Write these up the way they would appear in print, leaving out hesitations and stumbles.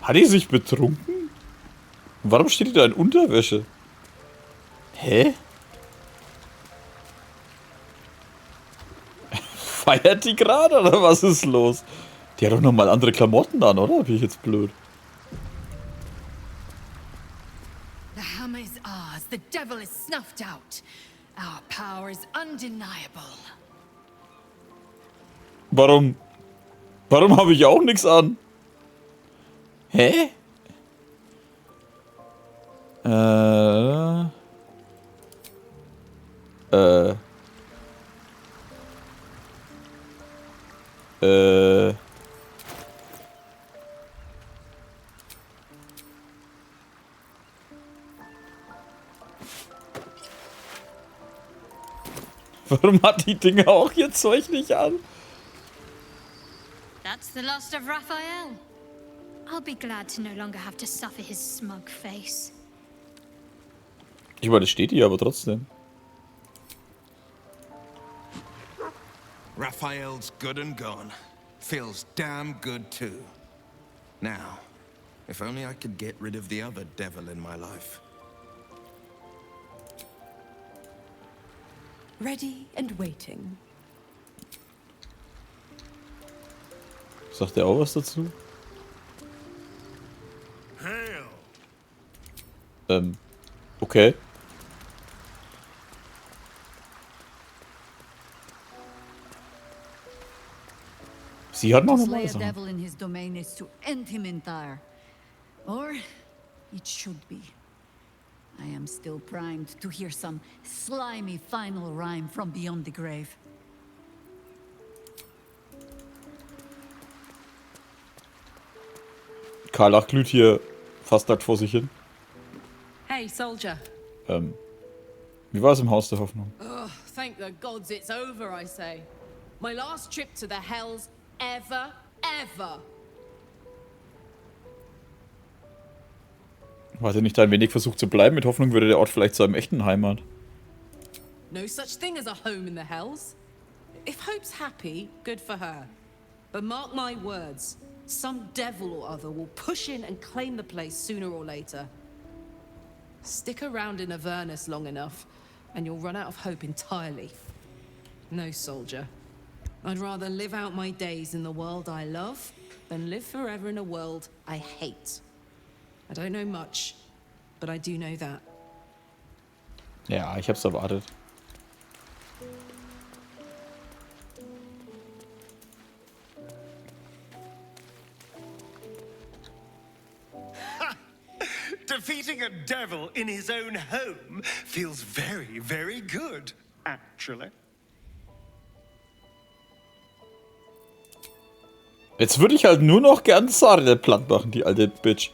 Hat die sich betrunken? Warum steht die da in Unterwäsche? Hä? Feiert die gerade oder was ist los? Die hat doch nochmal andere Klamotten an, oder? Bin ich jetzt blöd? The hammer is ours. The devil is snuffed out. Our power is undeniable. Warum? Warum habe ich auch nichts an? Hä? Warum hat die Dinger auch ihr Zeug nicht an? That's the last of Raphael. I'll be glad to no longer have to suffer his smug face. Ich meine, das steht hier aber trotzdem. Raphael's good and gone. Feels damn good too. Now, if only I could get rid of the other devil in my life. Ready and waiting. Sagt der auch was dazu? Okay. Sie hat noch To eine slay a Weise. devil in his domain is to end him entire. Or it should be. I am still primed to hear some slimy final rhyme from beyond the grave. Karlach glüht hier fast nackt vor sich hin. Hey, soldier. Wie war es im Haus der Hoffnung? Ugh, thank the gods it's over, I say. My last trip to the hells ever. War sie nicht ein wenig versucht zu bleiben? Mit Hoffnung würde der Ort vielleicht zu einem echten Heimat. No such thing as a home in the hells. If Hope's happy, good for her. But mark my words, some devil or other will push in and claim the place sooner or later. Stick around in Avernus long enough, and you'll run out of hope entirely. No, soldier. I'd rather live out my days in the world I love than live forever in a world I hate. I don't know much, but I do know that. Ja, ich hab's erwartet. Defeating a devil in his own home feels very, very good, actually. Jetzt würde ich halt nur noch gern Sarre platt machen, die alte Bitch.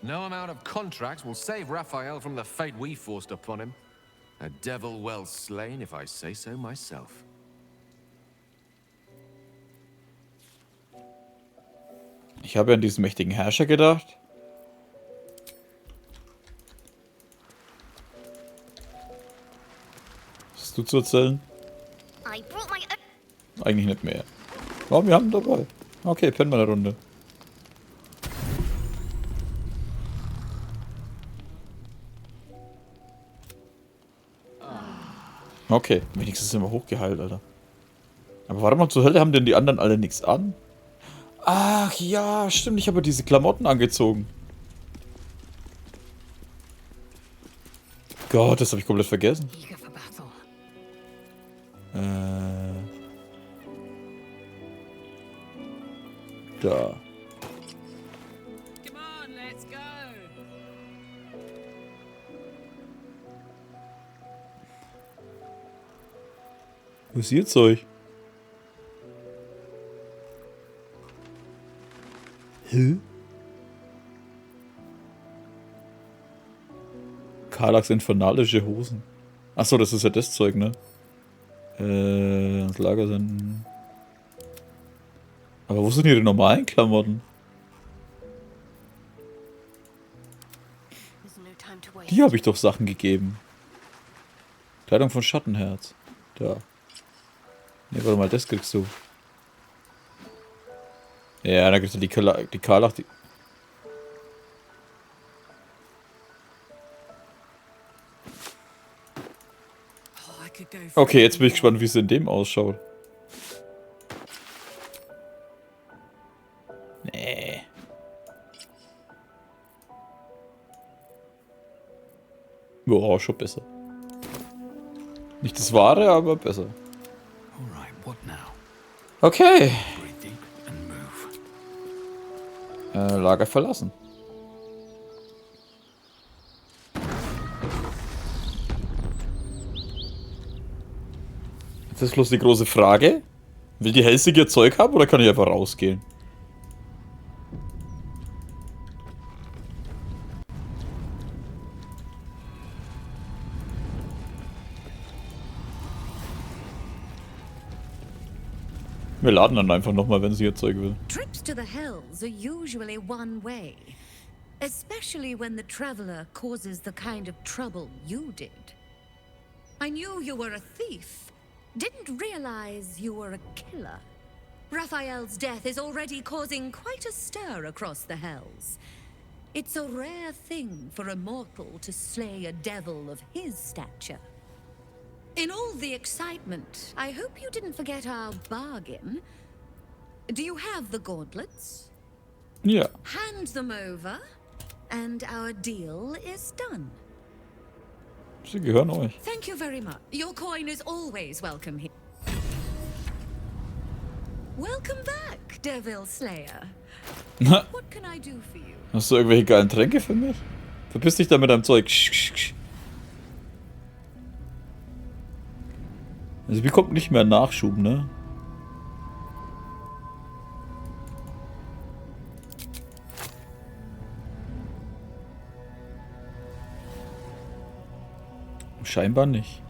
No amount of contracts will save Raphael from the fate we forced upon him. A devil well slain, if I say so myself. Ich habe an diesen mächtigen Herrscher gedacht. Was hast du zu erzählen? I brought my Eigentlich nicht mehr. Oh, wir haben ihn dabei. Okay, pennen wir eine Runde. Okay, wenigstens sind wir hochgeheilt, Alter. Aber warum zur Hölle haben denn die anderen alle nichts an? Ach ja, stimmt, ich habe diese Klamotten angezogen. Gott, das habe ich komplett vergessen. Eager for battle. Da. Come on, let's go. Wo ist ihr Zeug? Hä? Karlachs infernalische Hosen. Achso, das ist ja das Zeug, ne? Das Lager sind. Aber wo sind ihre normalen Klamotten? Die habe ich doch Sachen gegeben. Kleidung von Schattenherz. Da. Ne, warte mal, das kriegst du. Ja, da kriegst du die Karlach. I could go for Okay, jetzt bin ich gespannt, wie es in dem ausschaut. Nee. Ja, schon besser. Nicht das Wahre, aber besser. Alright, what now? Okay. Breathe deep and move. Lager verlassen. Jetzt ist bloß die große Frage. Will die Helsing ihr Zeug haben oder kann ich einfach rausgehen? Wir laden dann einfach nochmal, wenn sie ihr Zeug will. Trips to the hells are usually one way, especially when the traveler causes the kind of trouble you did. I knew you were a thief, didn't realize you were a killer. Raphael's death is already causing quite a stir across the hells. It's a rare thing for a mortal to slay a devil of his stature. In all the excitement, I hope you didn't forget our bargain. Do you have the gauntlets? Ja. Hand them over, and our deal is done. Sie gehören euch. Thank you very much. Your coin is always welcome here. Welcome back, Devil Slayer. What can I do for you? Hast du irgendwelche geilen Tränke für mich? Verpiss dich da mit deinem Zeug. Also, wie kommt nicht mehr Nachschub, ne? Scheinbar nicht.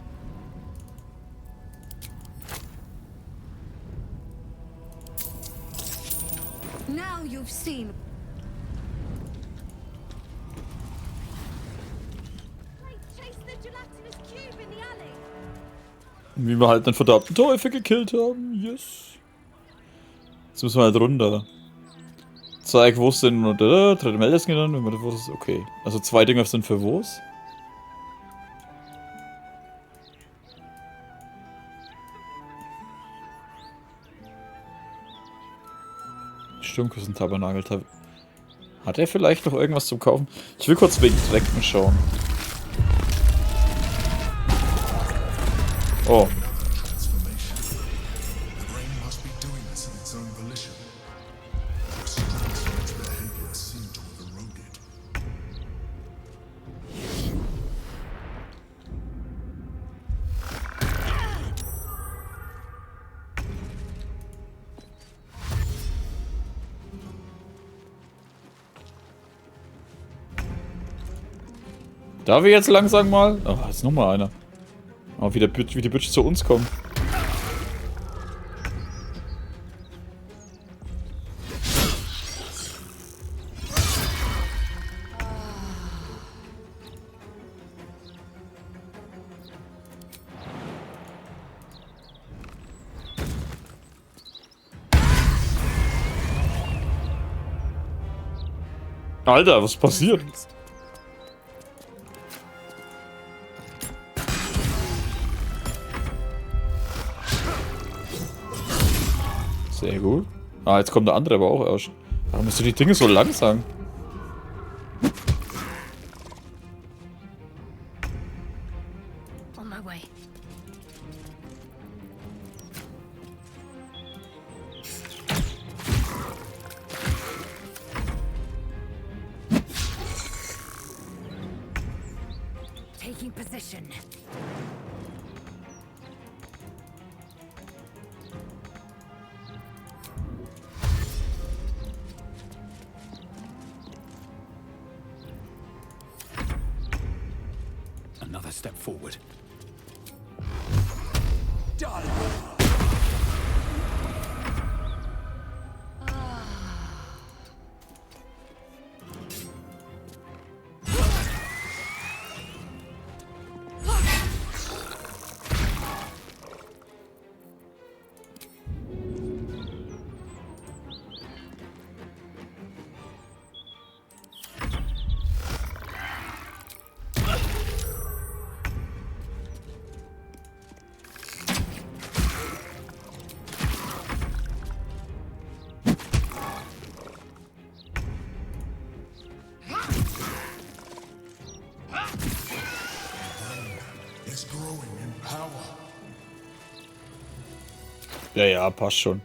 Now you've seen. Wie wir halt einen verdammten Teufel gekillt haben. Yes. Jetzt müssen wir halt runter. Zeig, wo es denn. Dritte Meldes genannt. Okay. Also 2 Dinger sind für wo's. Sturmküssen, Tabernakel. Hat er vielleicht noch irgendwas zum Kaufen? Ich will kurz wegen Drecken schauen. Oh. Darf ich jetzt langsam mal? Oh, jetzt nochmal einer. Oh, wie die Bitch zu uns kommen. Alter, was passiert? Sehr gut. Ah, jetzt kommt der andere aber auch erst. Warum musst du die Dinge so langsam? On my way. Taking position. Another step forward. Ja, ja, passt schon.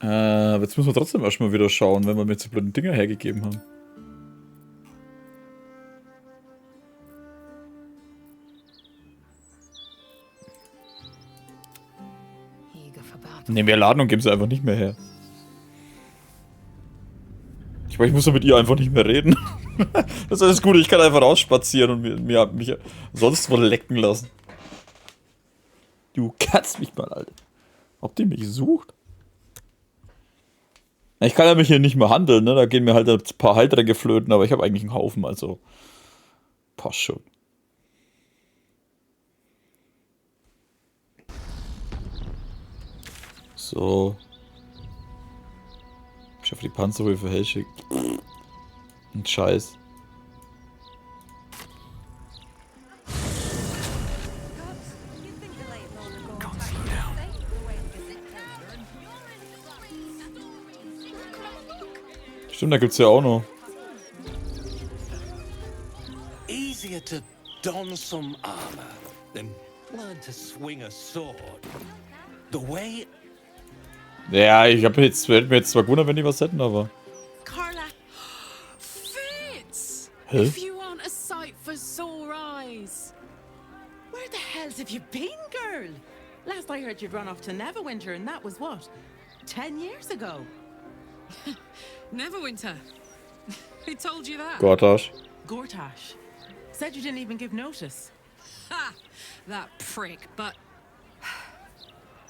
Jetzt müssen wir trotzdem erstmal wieder schauen, wenn wir mir zu blöden Dinger hergegeben haben. Nehmen wir Laden und geben sie einfach nicht mehr her. Ich meine, ich muss doch mit ihr einfach nicht mehr reden. Das ist alles gut, ich kann einfach rausspazieren und mich sonst wo lecken lassen. Du kannst mich mal, Alter. Ob die mich sucht? Ich kann ja mich hier nicht mehr handeln, ne? Da gehen mir halt ein paar Heiltränke flöten, aber ich habe eigentlich einen Haufen, also passt schon. So. Ich schaffe die Panzerhöhe für Hellschick. Ein Scheiß. Stimmt, da gibt's ja auch noch. Easier to don some armor than learn to swing a sword. The way. Ja, hätte mir jetzt zwar gewundert, wenn die was hätten, aber. Carla, Fitz! Hä? If you aren't a sight for sore eyes. Where the hells have you been, girl? Last I heard you'd run off to Neverwinter, and that was what? 10 years ago? Neverwinter. Who told you that? Gortash. Gortash. Said you didn't even give notice. Ha! That prick, but...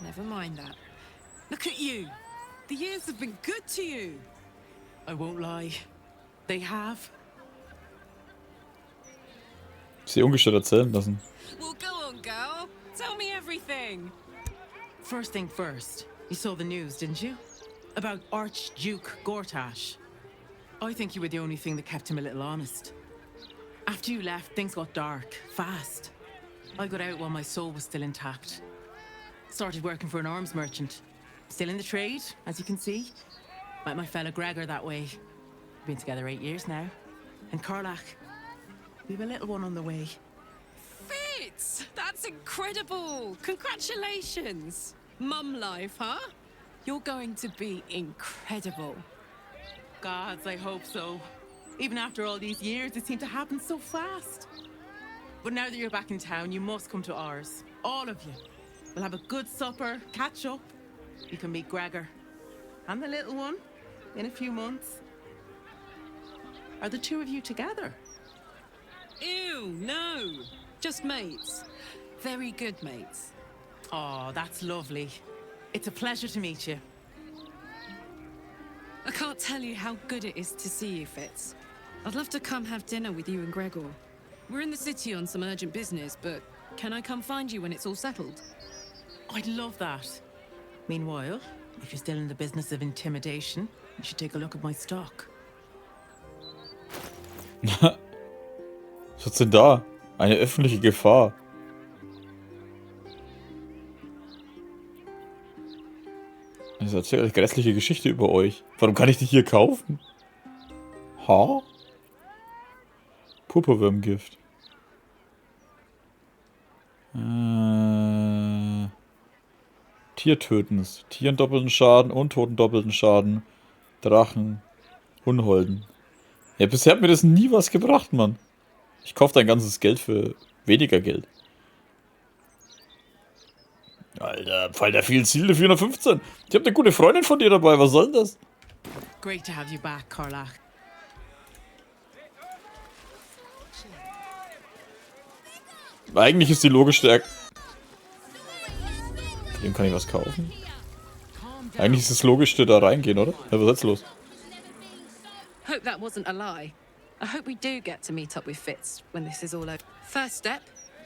Never mind that. Look at you. The years have been good to you. I won't lie. They have. Sie ungestört erzählen lassen. Well, go on, girl. Tell me everything. First thing first, you saw the news, didn't you? About Archduke Gortash. I think you were the only thing that kept him a little honest. After you left, things got dark, fast. I got out while my soul was still intact. Started working for an arms merchant. Still in the trade, as you can see. Met my fella Gregor that way. Been together 8 years now. And Karlach, we've a little one on the way. Fitz! That's incredible! Congratulations! Mum life, huh? You're going to be incredible. Gods, I hope so. Even after all these years, it seemed to happen so fast. But now that you're back in town, you must come to ours. All of you. We'll have a good supper, catch up. You can meet Gregor. And the little one. In a few months. Are the two of you together? Ew, no. Just mates. Very good mates. Oh, that's lovely. It's a pleasure to meet you. I can't tell you how good it is to see you, Fitz. I'd love to come have dinner with you and Gregor. We're in the city on some urgent business, but can I come find you when it's all settled? I'd love that. Meanwhile, if you're still in the business of intimidation, you should take a look at my stock. Was ist denn da? Eine öffentliche Gefahr. Ich erzähle eine grässliche Geschichte über euch. Warum kann ich die hier kaufen? Ha? Purpurwürmgift. Tiertötens. Tieren doppelten Schaden, Untoten doppelten Schaden. Drachen. Unholden. Ja, bisher hat mir das nie was gebracht, Mann. Ich kaufe dein ganzes Geld für weniger Geld. Alter, Pfeil der vielen Ziele 415. Ich hab eine gute Freundin von dir dabei, was soll denn das? Great to have you back, Karlach. Eigentlich ist die logischste... Von dem kann ich was kaufen? Eigentlich ist das Logischste da reingehen, oder? Ja, was ist jetzt los? Hope that wasn't a lie. I hope we do get to meet up with Fitz when this is all over. First step,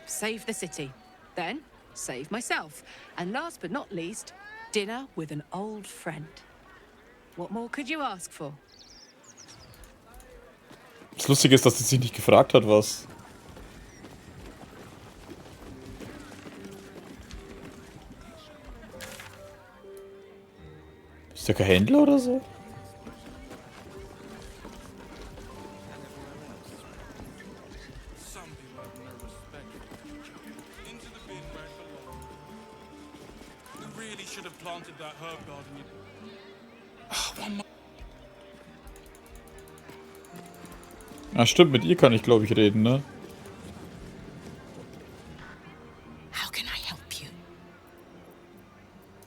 save the city. Then, save myself. And last but not least, dinner with an old friend. What more could you ask for? Das Lustige ist, dass sie sich nicht gefragt hat, was... Ist der kein Händler oder so? really should have planted that herb garden. One more. Ah, stimmt, mit ihr kann ich, glaube ich, reden, ne? How can I help you?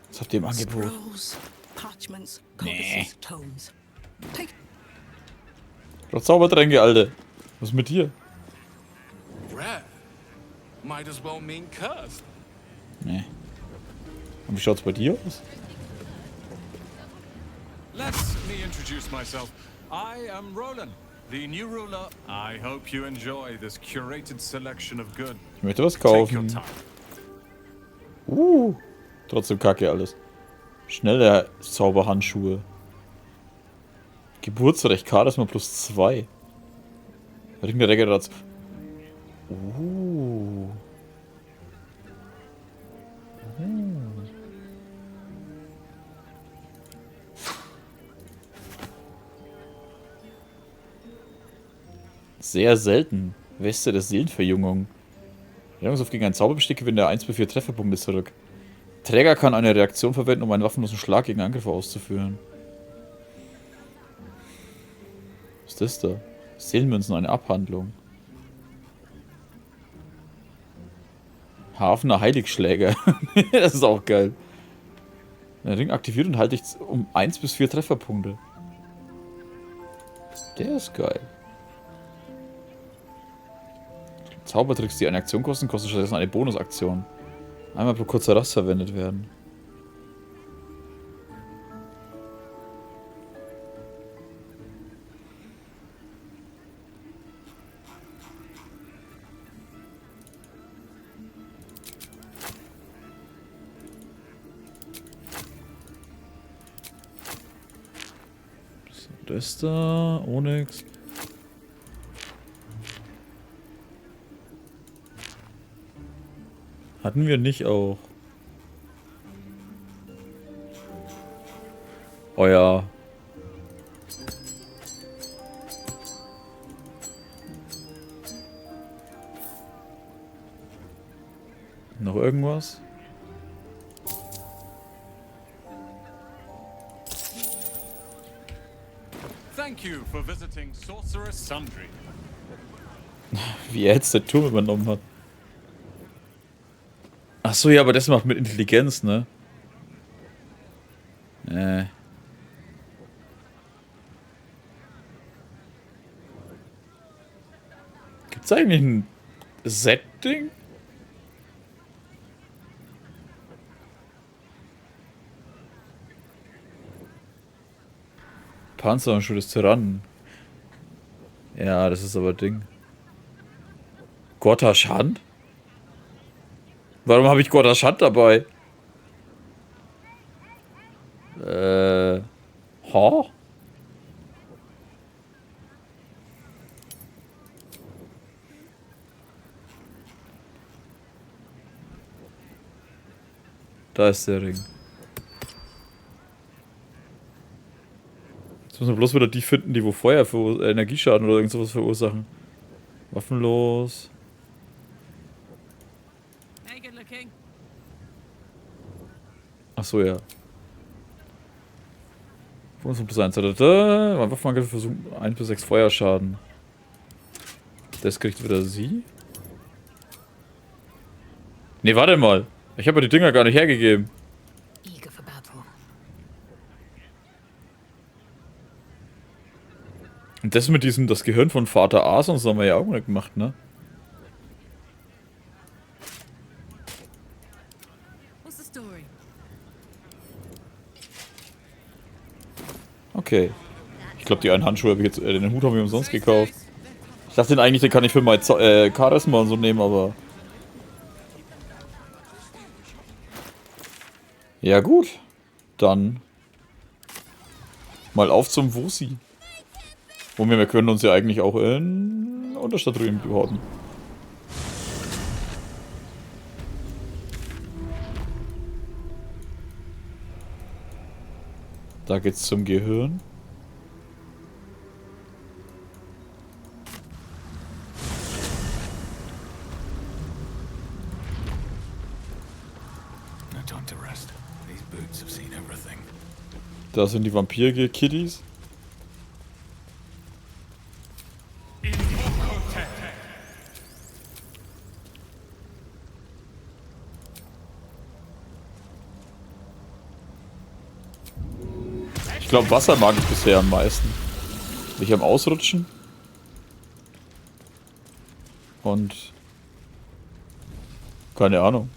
Was habt ihr im Angebot? Scrolls, parchments, codices, tomes. Take Doch Zaubertränke, Alter. Was ist mit dir? Rare. Might as well mean cursed. Nee. Und wie schaut's bei dir aus? Let me introduce myself. I am Roland, the new ruler. I hope you enjoy this curated selection of good. Ich möchte was Take your kaufen. time. Trotzdem kacke alles. Schnelle Zauberhandschuhe. Geburtsrecht, Charisma plus 2. Ring der Regeneration. Sehr selten. Weste der Seelenverjüngung. Rettungsauf gegen einen Zauberbestick gewinnt er 1/4 Trefferpunkte zurück. Träger kann eine Reaktion verwenden, um einen waffenlosen Schlag gegen Angriffe auszuführen. Was ist das da? Seelenmünzen, eine Abhandlung. Hafener Heiligschläger. Das ist auch geil. Der Ring aktiviert und halte ich um 1 bis 4 Trefferpunkte. Der ist geil. Zaubertricks, die eine Aktion kosten, kosten stattdessen eine Bonusaktion. Einmal pro kurzer Rast verwendet werden. Das da, Onyx. Hatten wir nicht auch? Oh ja. Noch irgendwas? Thank you for visiting Sorceress Sundry. Wie er jetzt der Turm übernommen hat. Achso, ja, aber das macht mit Intelligenz, ne? Gibt's eigentlich ein Setting? Panzerhandschuhe des Tyrannen. Ja, das ist aber Ding. Gottasch Hand? Warum habe ich Gottasch Hand dabei? Ha? Da ist der Ring. Jetzt müssen wir bloß wieder die finden, die wo Feuer für Energieschaden oder irgend sowas verursachen. Waffenlos. Hey, good looking. Achso, ja. Bonus plus 1. Mein Waffenangriff versucht 1 bis 6 Feuerschaden. Das kriegt wieder sie. Ne, warte mal. Ich habe ja die Dinger gar nicht hergegeben. Eager for battle. Und das mit diesem, das Gehirn von Vater Aas, das haben wir ja auch nicht gemacht, ne? What's the story? Okay. Ich glaube, die einen Handschuhe habe ich jetzt, den Hut haben wir umsonst gekauft. Ich dachte den eigentlich, den kann ich für mein Charisma und so nehmen, aber... Ja gut. Dann... Mal auf zum Wussi. Wir können uns ja eigentlich auch in Unterstadt drüben behaupten. Da geht's zum Gehirn. No time to rest. These boots have seen everything. Da sind die Vampir-Kiddies. Ich glaube, Wasser mag ich bisher am meisten. Bin ich am Ausrutschen. Und... keine Ahnung.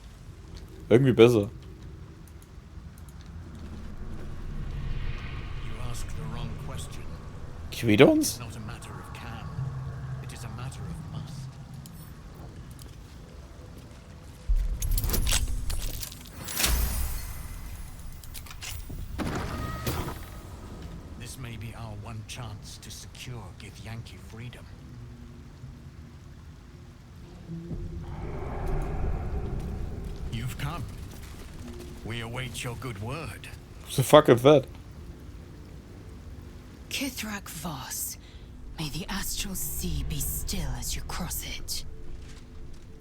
Irgendwie besser. Quält uns? This may be our one chance to secure Githyanki freedom. You've come. We await your good word. What the fuck is that? Kithrak Voss, may the astral sea be still as you cross it.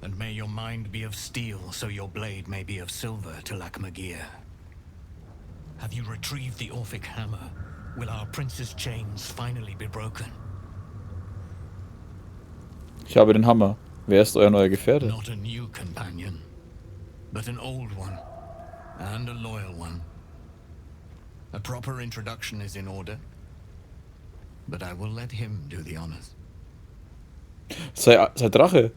And may your mind be of steel, so your blade may be of silver to Lakmagir. Have you retrieved the Orphic hammer? Will our prince's chains finally be broken? Ich habe den Hammer. Wer ist euer neuer Gefährte? Not a new companion, but an old one, and a loyal one. A proper introduction is in order, but I will let him do the honors. Sei Drache.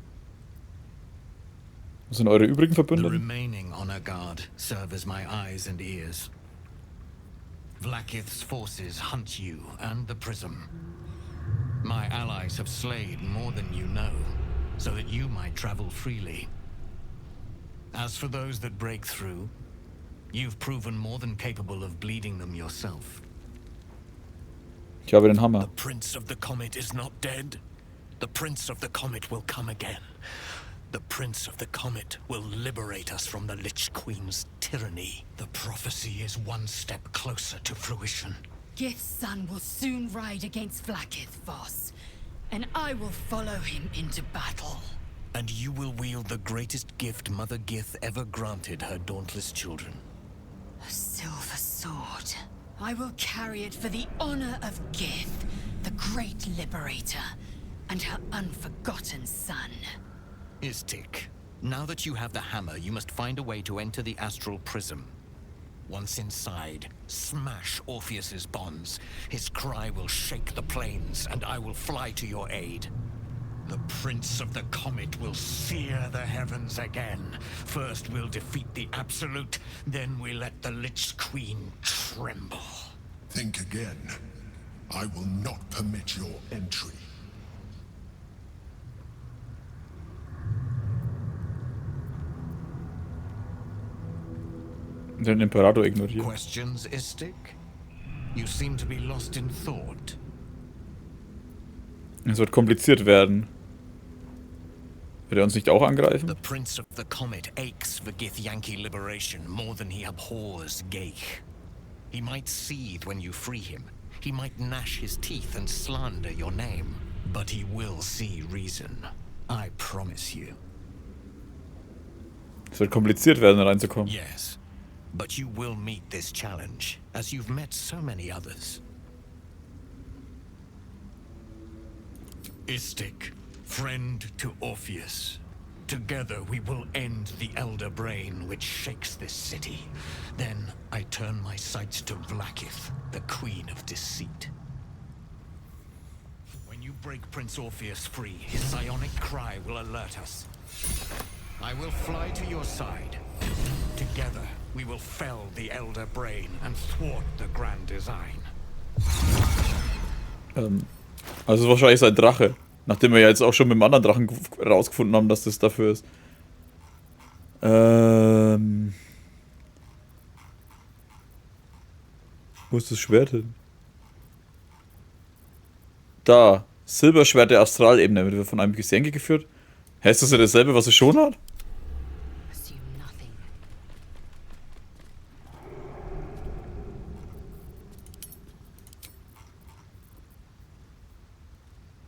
Was sind eure übrigen The Verbündeten? remaining honor guard serve as my eyes and ears. Vlaakith's forces hunt you and the prism. My allies have slayed more than you know, so that you might travel freely. As for those that break through, you've proven more than capable of bleeding them yourself. Ich habe den Hammer. The Prince of the Comet is not dead. The Prince of the Comet will come again. The Prince of the Comet will liberate us from the Lich Queen's tyranny. The prophecy is one step closer to fruition. Gith's son will soon ride against Vlaakith, Voss, and I will follow him into battle. And you will wield the greatest gift Mother Gith ever granted her dauntless children. A silver sword. I will carry it for the honor of Gith, the great liberator, and her unforgotten son. Istik, now that you have the hammer, you must find a way to enter the astral prism. Once inside, smash Orpheus's bonds. His cry will shake the plains, and I will fly to your aid. The Prince of the Comet will sear the heavens again. First we'll defeat the Absolute, then we let the Lich Queen tremble. Think again. I will not permit your entry. Den Imperator ignorieren. Questions, Istik? You seem to be lost in thought. Es wird kompliziert werden. Wird er uns nicht auch angreifen? The Prince of the Comet aches for Githyanki liberation more than he abhors Geich. He might seethe when you free him. He might gnash his teeth and slander your name. But he will see reason. I promise you. Es wird kompliziert werden, reinzukommen. Yes. But you will meet this challenge, as you've met so many others. Istik, friend to Orpheus. Together we will end the Elder Brain which shakes this city. Then I turn my sights to Vlaakith, the Queen of Deceit. When you break Prince Orpheus free, his psionic cry will alert us. I will fly to your side. Together, we will fell the Elder Brain and thwart the Grand Design. Also wahrscheinlich sein Drache. Nachdem wir ja jetzt auch schon mit dem anderen Drachen rausgefunden haben, dass das dafür ist. Wo ist das Schwert hin? Da. Silberschwert der Astralebene. Wird von einem Gesänge geführt. Hä, ist das ja dasselbe, was es schon hat?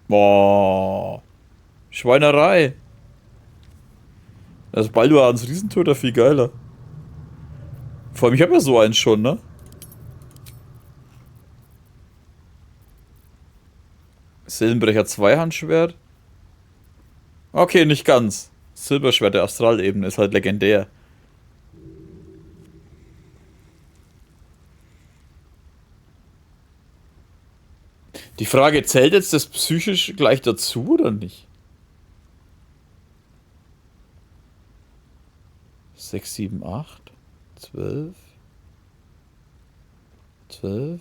Boah. Schweinerei. Das Balduars Riesentöter viel geiler. Vor allem, ich habe ja so eins schon, ne? Silbenbrecher Zweihandschwert. Okay, nicht ganz. Silberschwert der Astralebene ist halt legendär. Die Frage, zählt jetzt das psychisch gleich dazu oder nicht? 6, 7, 8, 12. 12.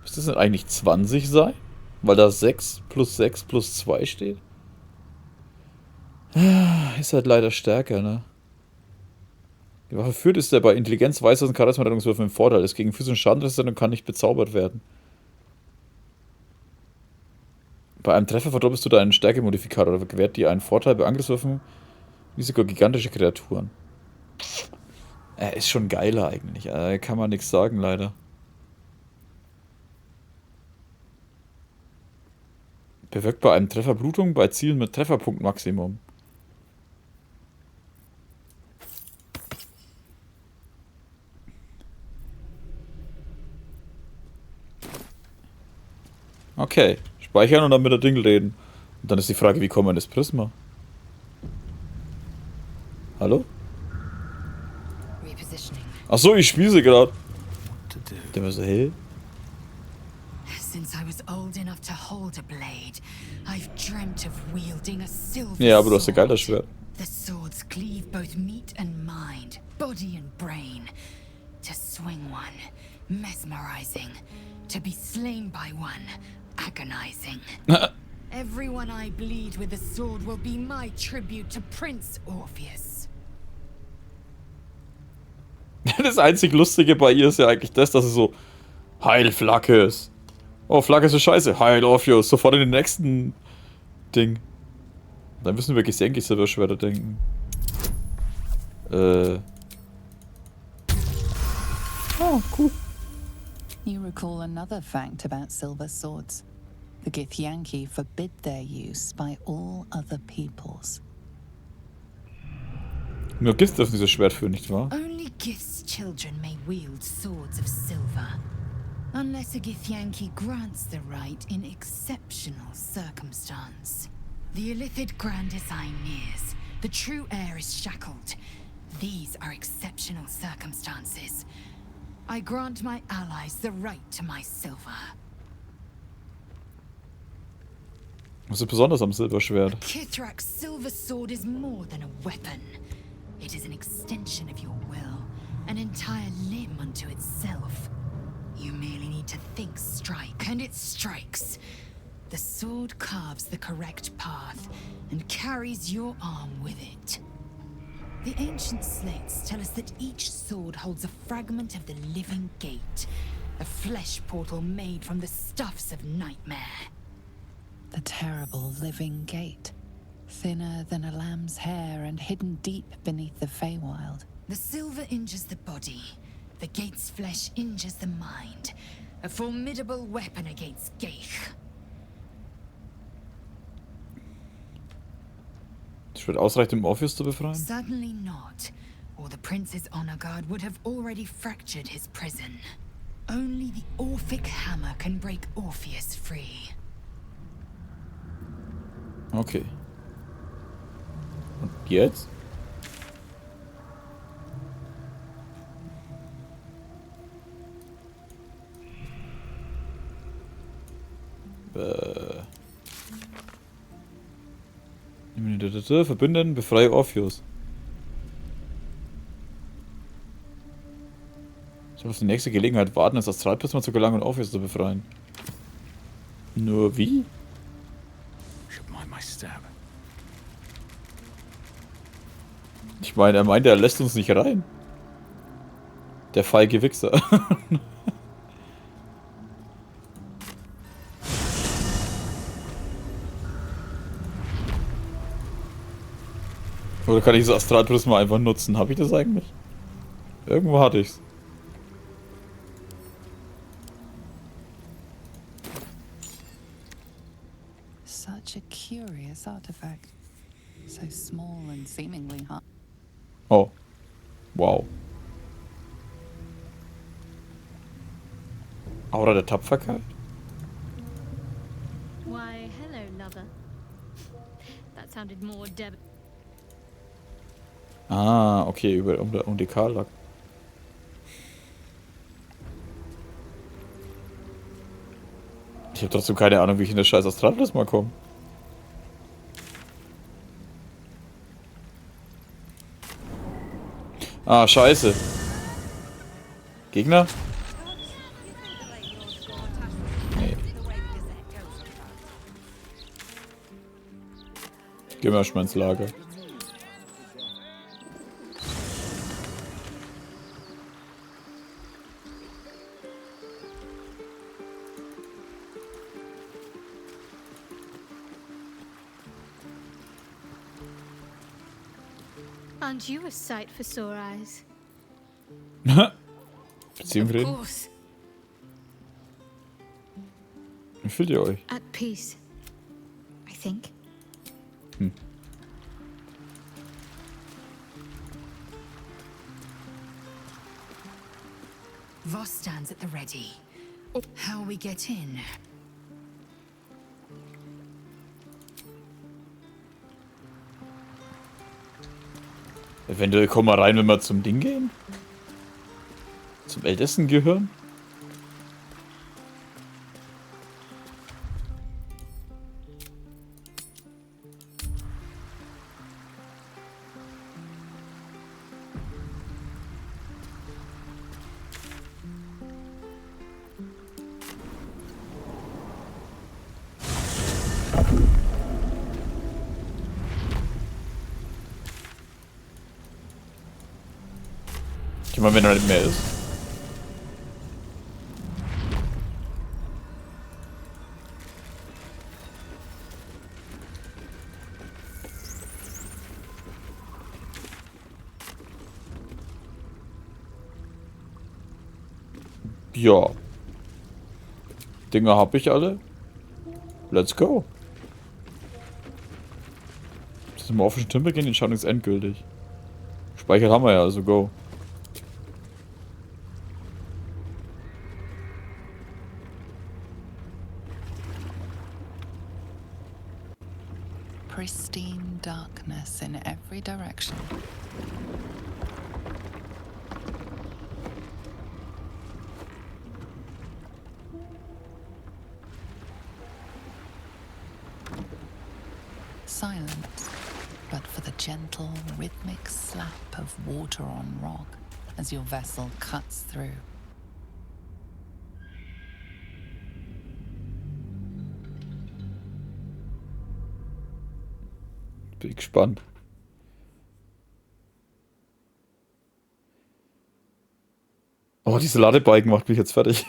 Müsste das denn eigentlich 20 sein? Weil da 6 plus 6 plus 2 steht? Ist halt leider stärker, ne? Die Waffe führt ist der bei Intelligenz, Weisheit und Charisma-Rettungswürfen im Vorteil. Ist gegen physischen Schaden und kann nicht bezaubert werden. Bei einem Treffer verdoppelst du deinen Stärkemodifikator oder gewährt dir einen Vorteil bei Angriffswürfen wie sogar gigantische Kreaturen. Er ist schon geiler eigentlich. Kann man nichts sagen, leider. Bewirkt bei einem Treffer Blutung bei Zielen mit Trefferpunktmaximum. Okay, speichern und dann mit der Ding reden. Und dann ist die Frage, wie kommen wir in das Prisma? Hallo? Achso, ich spiele sie gerade. Der war so hell. Since I was old enough to hold a blade, I've dreamt of wielding a silver Ja, aber du hast ein geiles Schwert. The swords cleave both meat and mind, body and brain. To swing one, mesmerizing. To be slain by one, agonizing. Everyone I bleed with the sword will be my tribute to Prince Orpheus. Das einzig Lustige bei ihr ist ja eigentlich das, dass sie so Heil Flackes. Oh, Flackes ist scheiße. Heil Orpheus. Sofort in den nächsten Ding. Dann müssen wir Gesenke-Silberschwerter denken. Oh, cool. You recall another fact about silver swords. The Githyanki forbid their use by all other peoples. Nur Gith dürfen dieses Schwert führen, nicht wahr? Only Gith's children may wield swords of silver. Unless a Githyanki grants the right in exceptional circumstance. The illithid grand design nears. The true heir is shackled. These are exceptional circumstances. I grant my allies the right to my silver. Was ist besonders am Silberschwert? Kithrak's silver sword is more than a weapon. It is an extension of your will, an entire limb unto itself. You merely need to think strike, and it strikes. The sword carves the correct path, and carries your arm with it. The ancient slates tell us that each sword holds a fragment of the living gate, a flesh portal made from the stuffs of nightmare. The terrible living gate, thinner than a lamb's hair and hidden deep beneath the Feywild. The silver injures the body, the gate's flesh injures the mind. A formidable weapon against Geich. Das Schwert ausreicht, um Orpheus zu befreien? Certainly not, or the prince's honor guard would have already fractured his prison. Only the Orphic hammer can break Orpheus free. Okay. Und jetzt? Verbinden, befreie Orpheus. Ich soll auf die nächste Gelegenheit warten, ins Astralprisma zu gelangen und Orpheus zu befreien. Nur wie? Ich meine, er meinte, er lässt uns nicht rein. Der feige Wichser. Oder kann ich das Astralprisma einfach nutzen? Habe ich das eigentlich? Irgendwo hatte ich's. Such a curious artifact. So small and seemingly hard. Oh. Wow. Aura der Tapferkeit? Why, hello, lover. That sounded more Ah, okay, um die Karlak. Ich habe trotzdem keine Ahnung, wie ich in das scheiß Astralis mal komme. Ah, scheiße. Gegner? Nee. Gehen wir erstmal ins Lager. Aren't you a sight for sore eyes? Beziehung Of reden? course. Wie fühlt ihr euch? At peace, I think. Voss stands at the ready. How we get in? Eventuell kommen wir rein, wenn wir zum Ding gehen? Zum ältesten Gehirn? Ich meine, wenn er nicht mehr ist. Ja. Dinger habe ich alle. Let's go. Das ist mal auf den Tempel gehen, die Entscheidung ist endgültig. Speichert haben wir ja, also go. Pristine darkness in every direction. Silence, but for the gentle, rhythmic slap of water on rock as your vessel cuts through. Bin gespannt. Oh, diese Ladebalken macht mich jetzt fertig.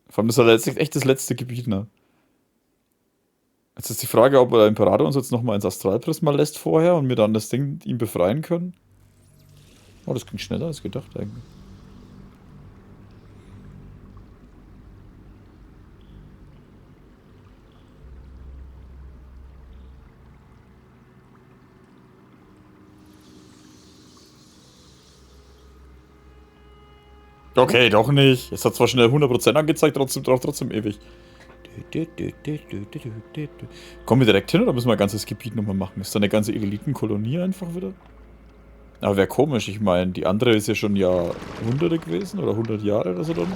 Vor allem, das ist letztlich echt das letzte Gebiet, ne? Jetzt ist die Frage, ob der Imperator uns jetzt nochmal ins Astralprisma lässt vorher und wir dann das Ding ihm befreien können. Oh, das ging schneller als gedacht eigentlich. Okay, doch nicht. Es hat zwar schnell 100% angezeigt, braucht trotzdem ewig. Kommen wir direkt hin oder müssen wir ein ganzes Gebiet nochmal machen? Ist da eine ganze Elitenkolonie einfach wieder? Aber wäre komisch, ich meine, die andere ist ja schon Jahrhunderte gewesen oder 100 Jahre oder so dann.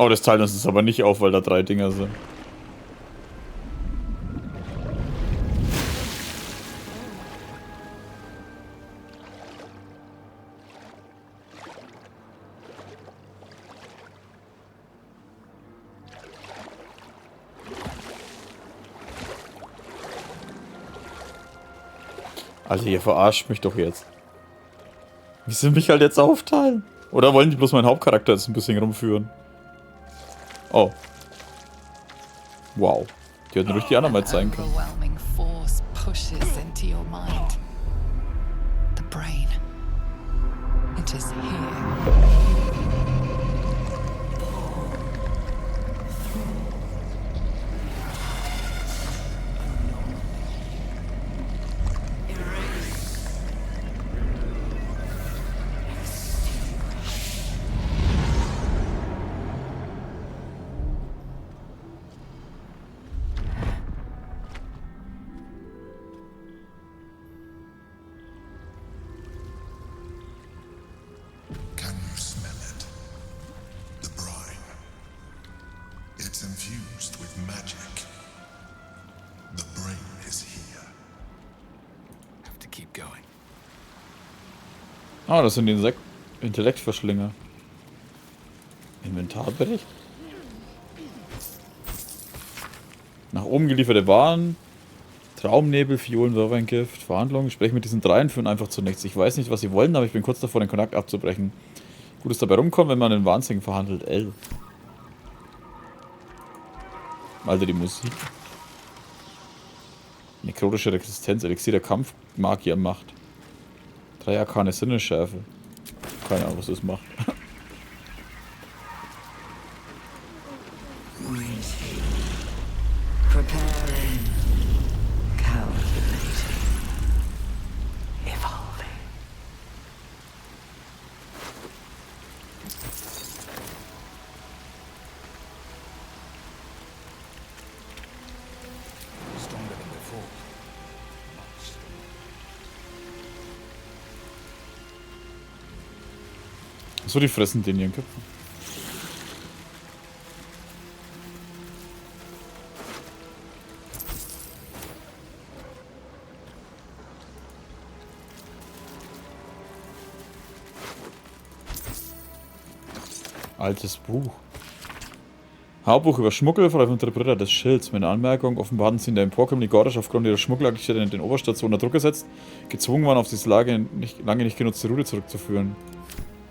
Oh, das teilt uns aber nicht auf, weil da 3 Dinger sind. Also ihr verarscht mich doch jetzt. Wie sie mich halt jetzt aufteilen? Oder wollen die bloß meinen Hauptcharakter jetzt ein bisschen rumführen? Oh. Wow. Die hätten ruhig die anderen mal zeigen können. Overwhelming force pushes into your mind. The brain. It is here. Can you smell it? The brine. It's infused with magic. The brain is here. Have to keep going. Ah, das sind die Intellektverschlinger. Inventarbericht? Nach oben gelieferte Waren. Traumnebel, Fiolen, Säurengift, Verhandlungen. Ich spreche mit diesen dreien, führen einfach zu nichts. Ich weiß nicht, was sie wollen, aber ich bin kurz davor, den Kontakt abzubrechen. Gutes dabei rumkommt, wenn man den Wahnsinnigen verhandelt. L. Alter, die Musik. Nekrotische Resistenz, Elixier der Kampf, Magier, Macht. 3 arkane Sinnesschärfe. Keine Ahnung, was das macht. Preparing, calculating, evolving. Stronger than before. Much. So, die fressen den in ihren Köpfen. Altes Buch. Hauptbuch über Schmuggel, vor allem unter der Ritter des Schilds. Meine Anmerkung: Offenbar hatten sie in der Emporkommung die Gordisch aufgrund ihrer Schmuggelaktivität in den Oberstationen unter Druck gesetzt, gezwungen waren, auf diese lange nicht genutzte Route zurückzuführen.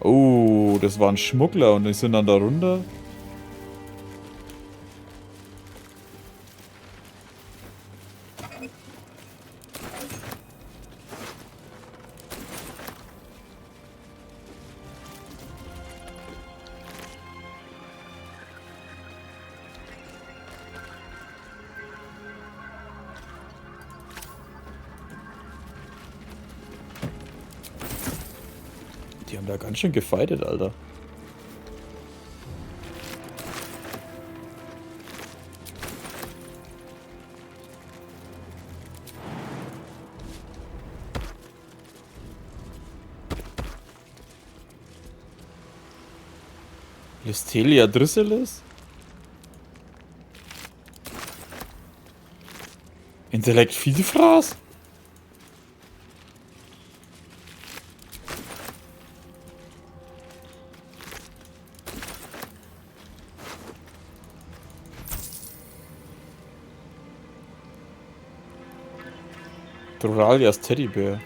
Oh, das waren Schmuggler und die sind dann da runter. Die haben da ganz schön gefeitet, Alter. Listelia Drysselis? Intellekt Vielfraß? Doralias Teddybär.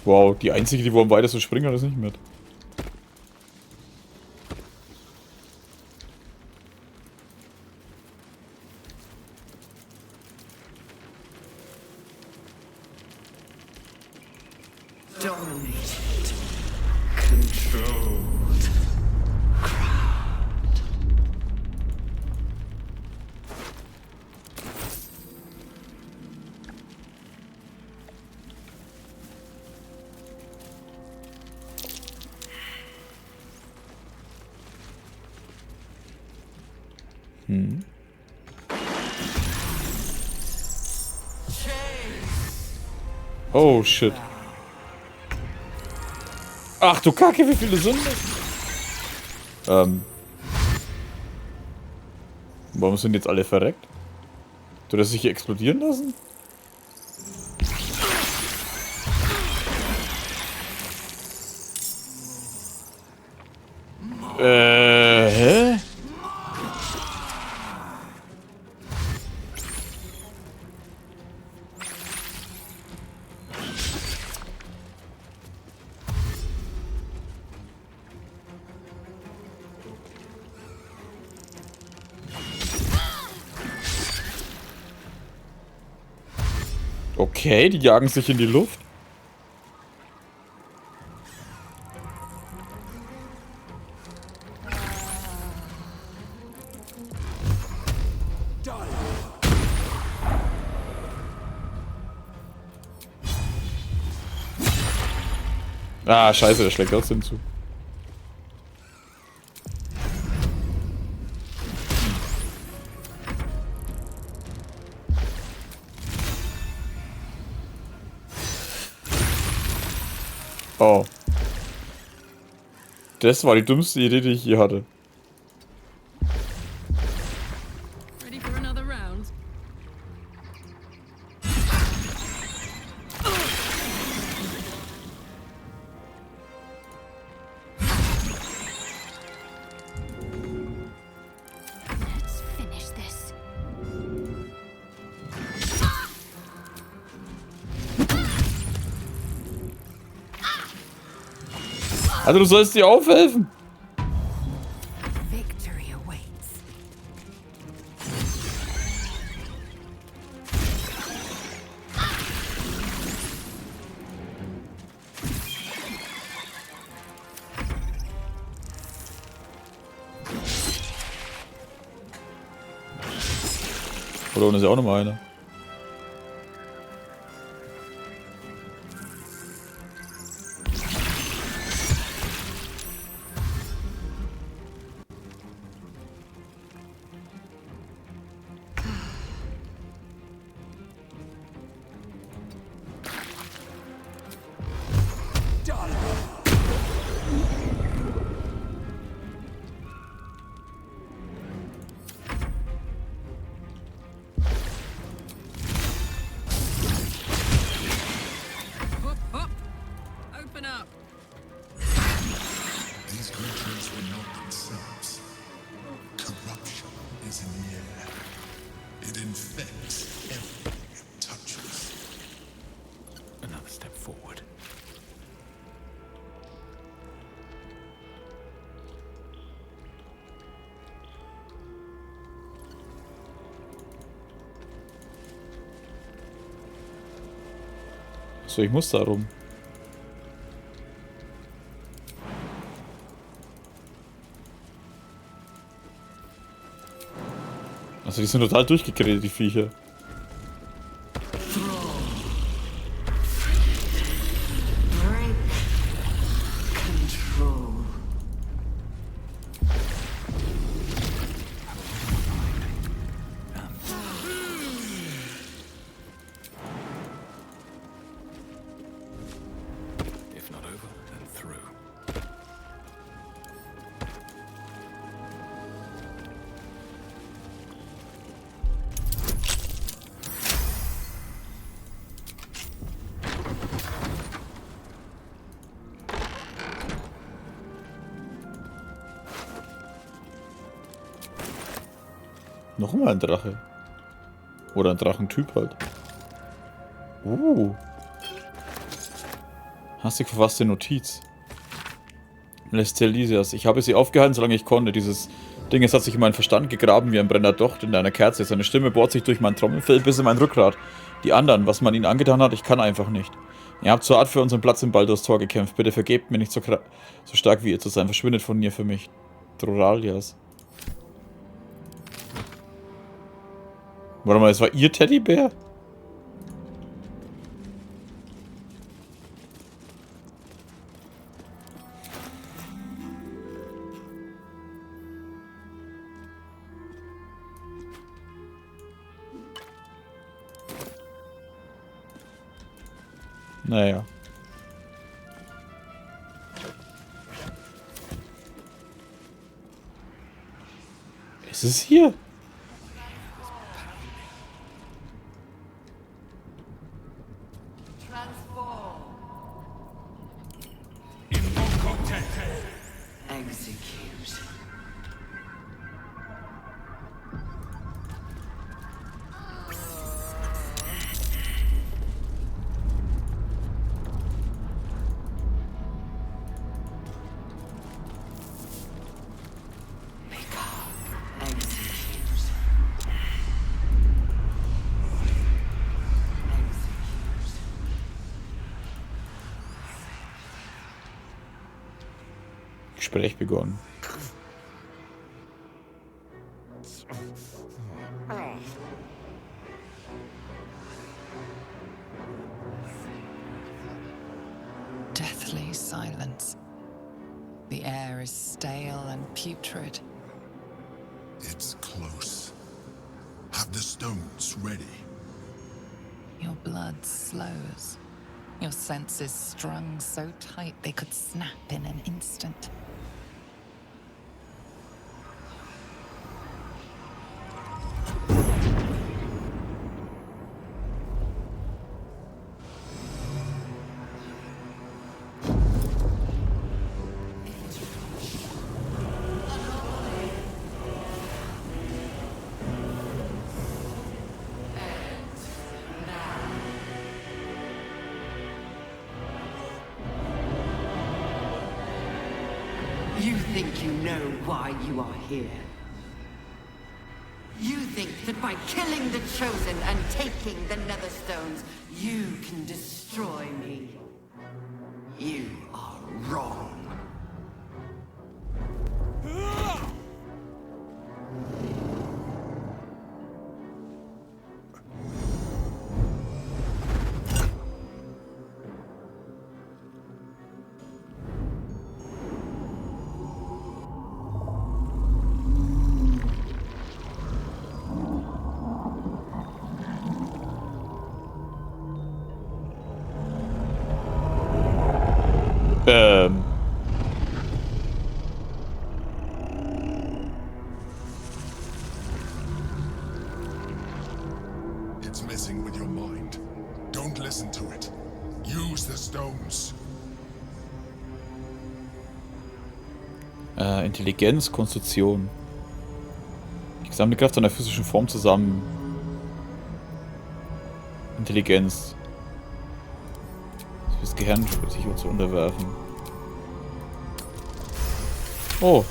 Wow, die einzige, die wo am weitesten springen, hat das nicht mit. Dominated, controlled, crowned. Oh shit. Ach du Kacke, wie viele sind das? Warum sind jetzt alle verreckt? Du das sich hier explodieren lassen? Hä? Okay, die jagen sich in die Luft. Ah, scheiße, der schlägt trotzdem zu. Oh. Das war die dümmste Idee, die ich je hatte. Ready for another round? Let's finish this. Also du sollst dir aufhelfen. Victory awaits. Verloren ist ja auch nochmal einer. Open up. These creatures were not themselves. Corruption is in the air. It infects everything it touches. Another step forward. So, ich muss da rum. Also die sind total durchgekredet, die Viecher. If not over, then through. Nochmal ein Drache. Oder ein Drachentyp halt. Hastig verfasste Notiz. Lestelisias. Ich habe sie aufgehalten, solange ich konnte. Dieses Ding, es hat sich in meinen Verstand gegraben wie ein brennender Docht in einer Kerze. Seine Stimme bohrt sich durch mein Trommelfell bis in mein Rückgrat. Die anderen, was man ihnen angetan hat, ich kann einfach nicht. Ihr habt so hart für unseren Platz im Baldurs Tor gekämpft. Bitte vergebt mir nicht so stark wie ihr zu sein. Verschwindet von mir für mich. Droralias. Warte mal, das war ihr Teddybär? Naja. Ist es hier? Gespräch begonnen. Deathly silence. The air is stale and putrid. It's close. Have the stones ready. Your blood slows. Your senses strung so tight they could snap in an instant. You think you know why you are here. You think that by killing the Chosen and taking the Netherstones, you can destroy me. You are wrong. It's messing with your mind. Don't listen to it. Use the stones. Intelligenz, Konstitution. Die gesamte Kraft einer physischen Form zusammen. Intelligenz. Das Gehirn sich zu unterwerfen. Oh.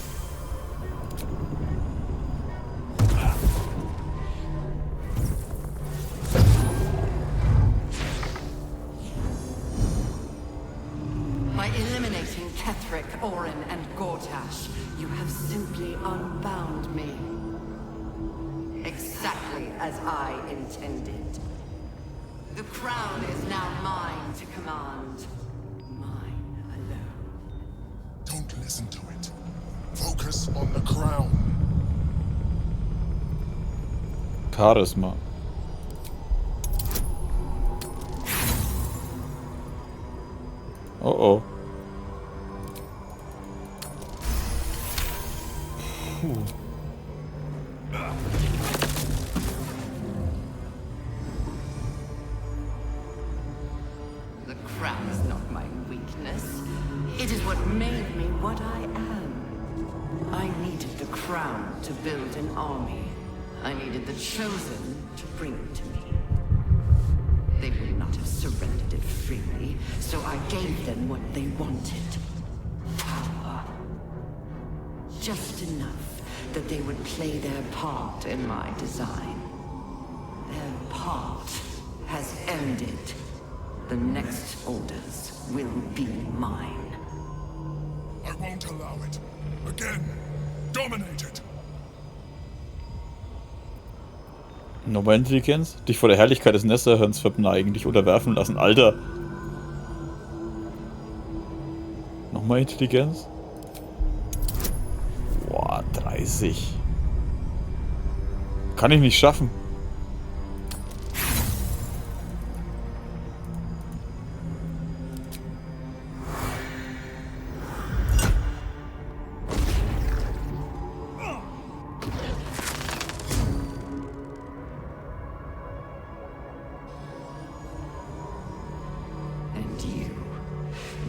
By eliminating Ketheric, Orin, and Gortash, you have simply unbound me. Exactly as I intended. The crown is now mine to command. Mine alone. Don't listen to it. Focus on the crown. Charisma. Oh. Puh. The crown is not my weakness. It is what made me what I am. I needed the crown to build an army. I needed the Chosen to bring it to me. They would not have surrendered it freely, so I gave them what they wanted. Power. Just enough that they would play their part in my design. Their part has ended. The next orders will be mine. I won't allow it. Again, dominate it. Nochmal Intelligenz? Dich vor der Herrlichkeit des Nessergehirns verneigen, dich unterwerfen lassen. Alter! Nochmal Intelligenz? Boah, 30. Kann ich nicht schaffen.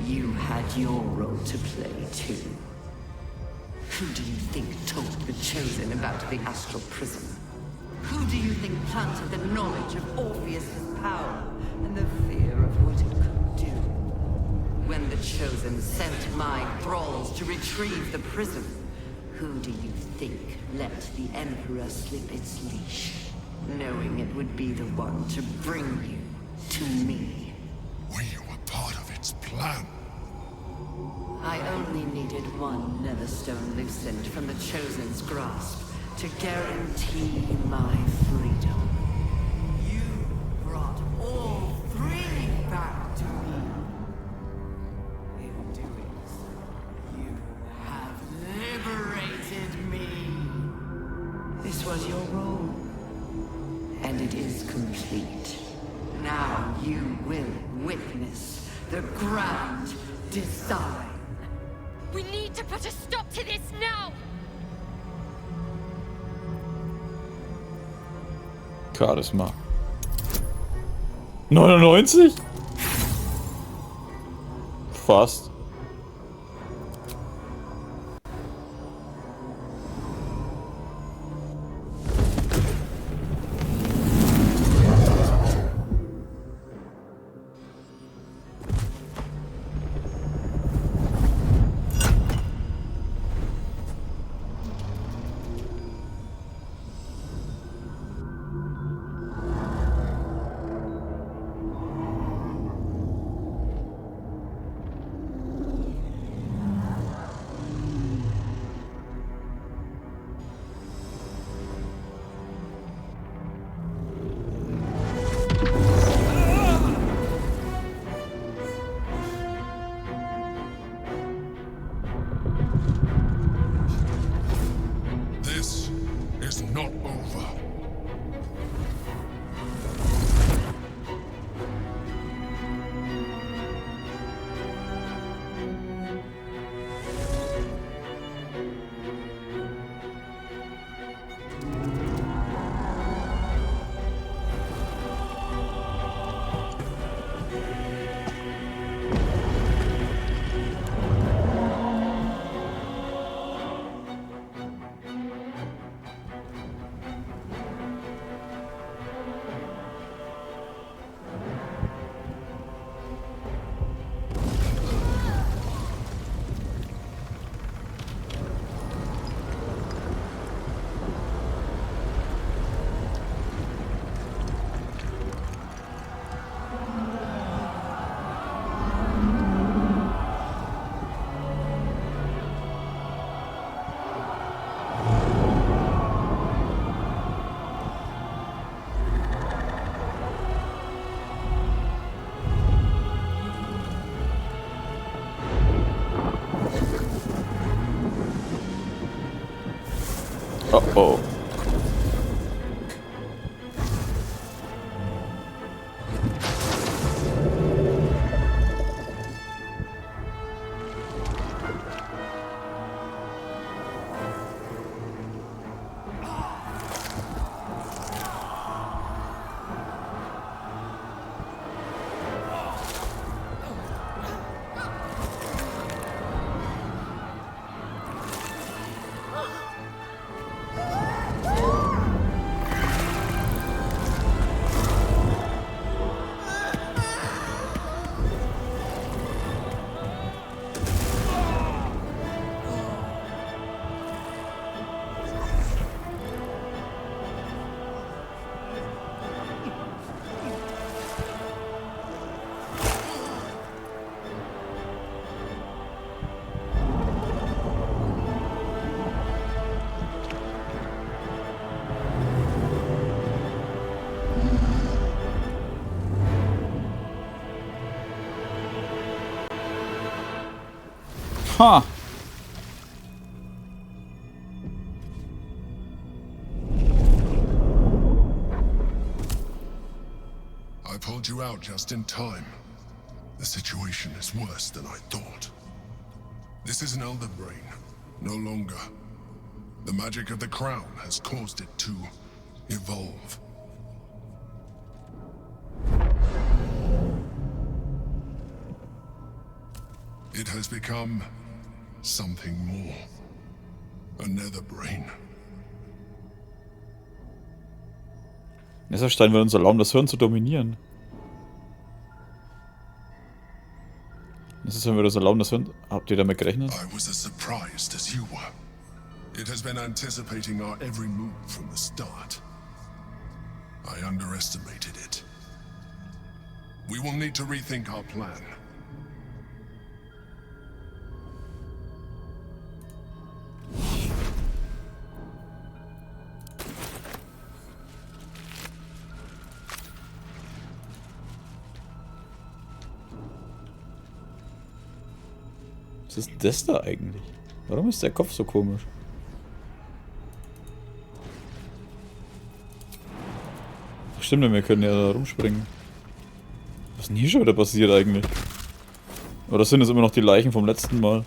You had your role to play too. Who do you think told the Chosen about the astral prism? Who do you think planted the knowledge of Orpheus' power and the fear of what it could do? When the Chosen sent my thralls to retrieve the prism, who do you think let the Emperor slip its leash, knowing it would be the one to bring you to me? We were part of its plan. I only needed one netherstone loosened from the Chosen's grasp to guarantee my freedom. You brought all three back to me. In doing so, you have liberated me. This was your role, and it is complete. Now you will witness the grand design. We need to put a stop to this now! Charisma. 99? Fast. Uh-oh. Huh. I pulled you out just in time. The situation is worse than I thought. This is an elder brain, no longer. The magic of the crown has caused it to evolve. It has become something more. A nether brain. Nesserstein will uns erlauben, das Hirn zu dominieren. Nesserstein will uns erlauben, das Hirn... Habt ihr damit gerechnet? I was as surprised as you were. It has been anticipating our every move from the start. I underestimated it. We will need to rethink our plan. Was ist das da eigentlich? Warum ist der Kopf so komisch? Ach stimmt, wir können ja da rumspringen. Was ist denn hier schon wieder passiert eigentlich? Oder sind es immer noch die Leichen vom letzten Mal?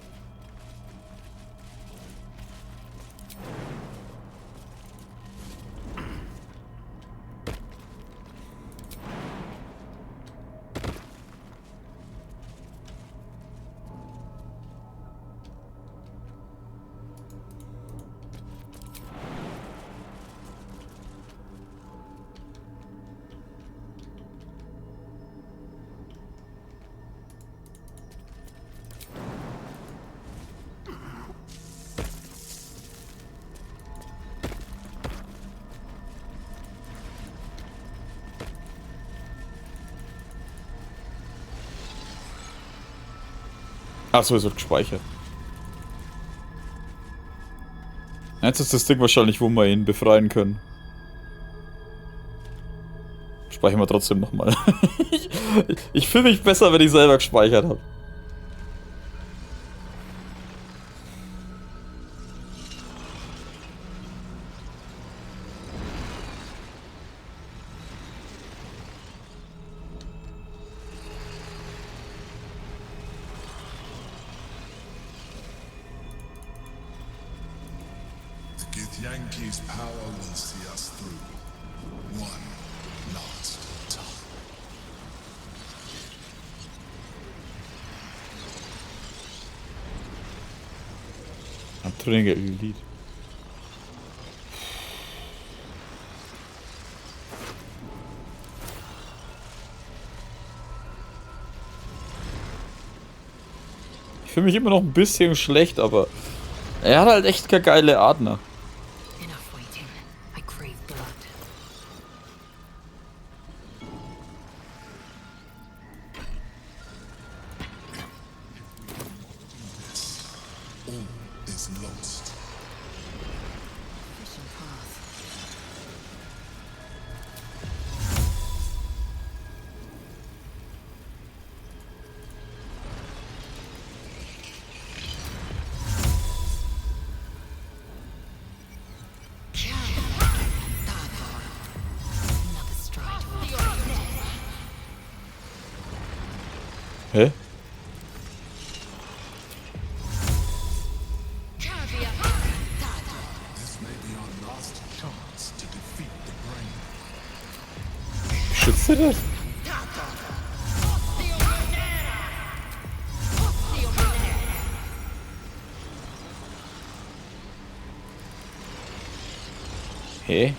Achso, es wird gespeichert. Jetzt ist das Ding wahrscheinlich, wo wir ihn befreien können. Speichern wir trotzdem nochmal. Ich fühle mich besser, wenn ich selber gespeichert habe. Yankees' power will see us through. One last time. Am Training-Lied. Ich fühle mich immer noch ein bisschen schlecht, aber er hat halt echt keine geile Art, ne? Hä? Schützt du das? Hä?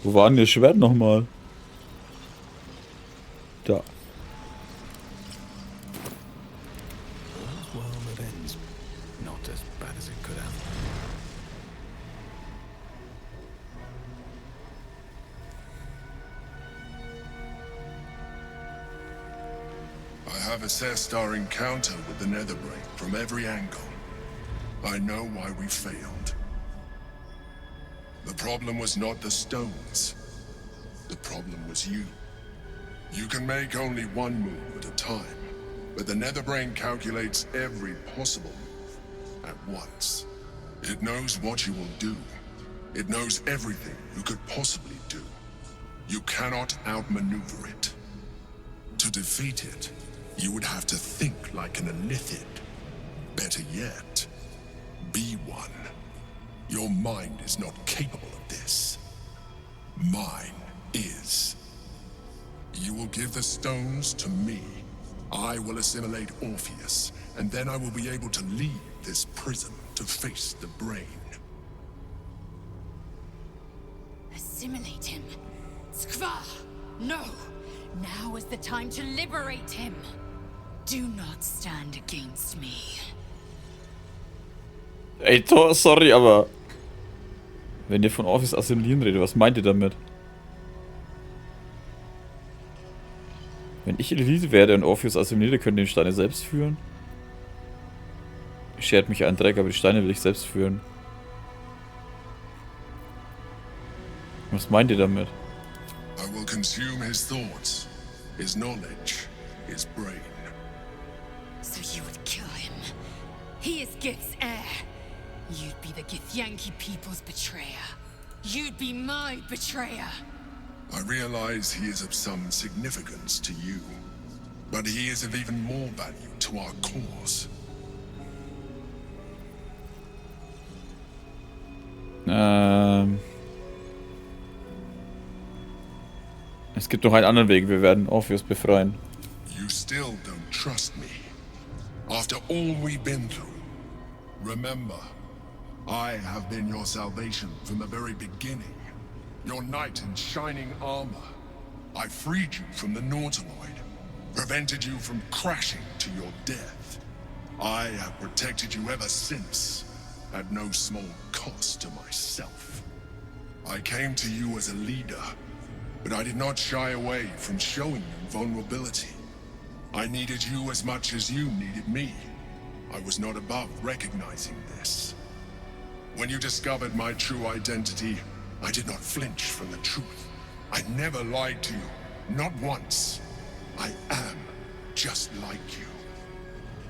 Wo war denn das Schwert nochmal? Da. I have assessed our encounter with the Netherbrain from every angle. I know why we failed. The problem was not the stones. The problem was you. You can make only one move at a time, but the Netherbrain calculates every possible move at once. It knows what you will do. It knows everything you could possibly do. You cannot outmaneuver it. To defeat it, you would have to think like an Elithid. Better yet, be one. Your mind is not capable of this. Mine is. You will give the stones to me. I will assimilate Orpheus, and then I will be able to leave this prison to face the brain. Assimilate him. Skva! No! Now is the time to liberate him. Do not stand against me. Ey, Thor, sorry, aber wenn ihr von Orpheus assimilieren redet, was meint ihr damit? Wenn ich Elite werde und Orpheus assimiliere, könnt ihr den Steine selbst führen? Schert mich ein Dreck, aber die Steine will ich selbst führen. Was meint ihr damit? I I will consume his thoughts, his knowledge, his brain. So you would kill him. He is Gith's heir. You'd be the Githyanki people's betrayer. You'd be my betrayer. I realize he is of some significance to you, but he is of even more value to our cause. Es gibt noch einen anderen Weg. Wir werden Orpheus befreien. You still don't trust me. After all we've been through. Remember, I have been your salvation from the very beginning. Your knight in shining armor. I freed you from the Nautiloid. Prevented you from crashing to your death. I have protected you ever since. At no small cost to myself. I came to you as a leader. But I did not shy away from showing you vulnerability. I needed you as much as you needed me. I was not above recognizing this. When you discovered my true identity, I did not flinch from the truth. I never lied to you, not once. I am just like you.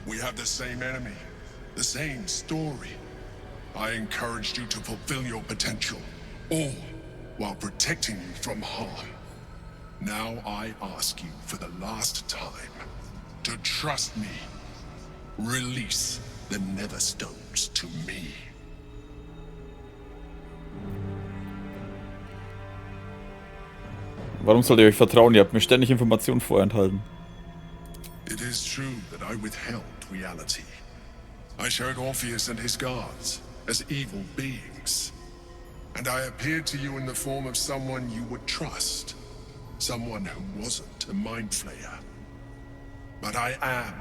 We have the same enemy, the same story. I encouraged you to fulfill your potential, all while protecting you from harm. Now I ask you for the last time to trust me. Release the Netherstones to me. Warum sollt ihr euch vertrauen? Ihr habt mir ständig Informationen vorenthalten. It is true that I withheld reality. I showed Orpheus and his guards as evil beings. And I appeared to you in the form of someone you would trust. Someone who wasn't a mind flayer. But I am